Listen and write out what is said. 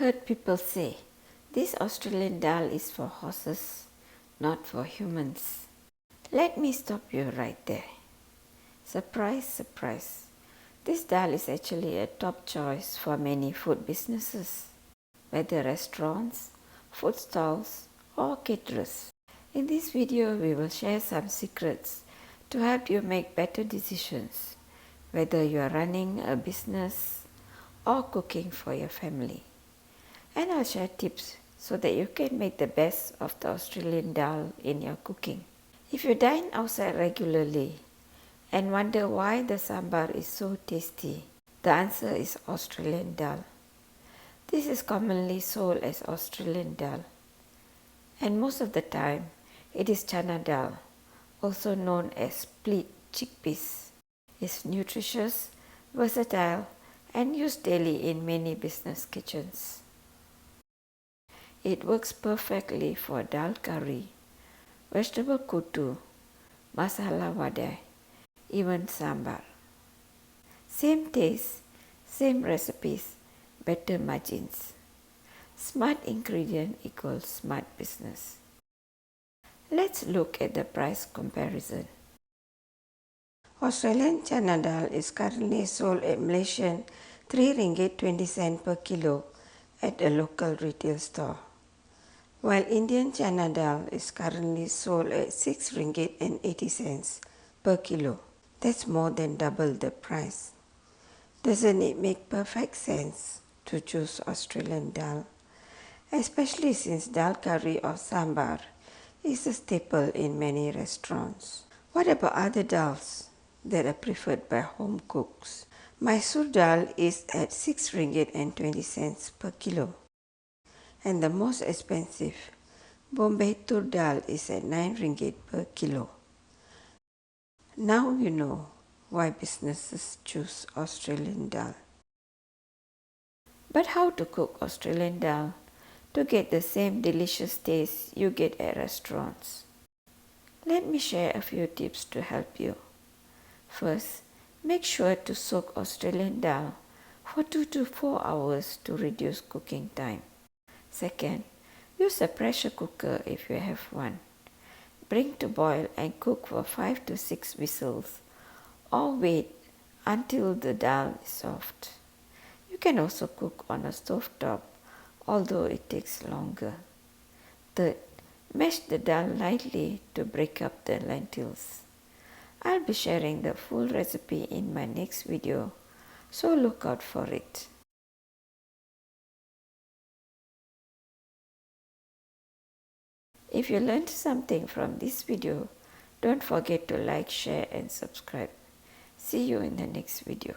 heard people say, this Australian dal is for horses, not for humans. Let me stop you right there. Surprise, surprise. This dal is actually a top choice for many food businesses, whether restaurants, food stalls or caterers. In this video, we will share some secrets to help you make better decisions, whether you are running a business or cooking for your family. And I'll share tips so that you can make the best of the Australian dal in your cooking. If you dine outside regularly and wonder why the sambar is so tasty, the answer is Australian dal. This is commonly sold as Australian dal, and most of the time it is chana dal, also known as split chickpeas. It's nutritious, versatile, and used daily in many business kitchens. It works perfectly for dal curry, vegetable kutu, masala vadai, even sambar. Same taste, same recipes, better margins. Smart ingredient equals smart business. Let's look at the price comparison. Australian chana dal is currently sold at Malaysian RM3.20 per kilo at a local retail store, while Indian chana dal is currently sold at RM6.80 per kilo. That's more than double the price. Doesn't it make perfect sense to choose Australian dal? Especially since dal curry or sambar is a staple in many restaurants. What about other dals that are preferred by home cooks? Mysore dal is at RM6.20 per kilo. And the most expensive, Bombay tur dal is at RM9 per kilo. Now you know why businesses choose Australian dal. But how to cook Australian dal to get the same delicious taste you get at restaurants? Let me share a few tips to help you. First, make sure to soak Australian dal for 2 to 4 hours to reduce cooking time. Second, use a pressure cooker if you have one. Bring to boil and cook for 5 to 6 whistles or wait until the dal is soft. You can also cook on a stovetop, although it takes longer. Third, mash the dal lightly to break up the lentils. I'll be sharing the full recipe in my next video, so look out for it. If you learned something from this video, don't forget to like, share and subscribe. See you in the next video.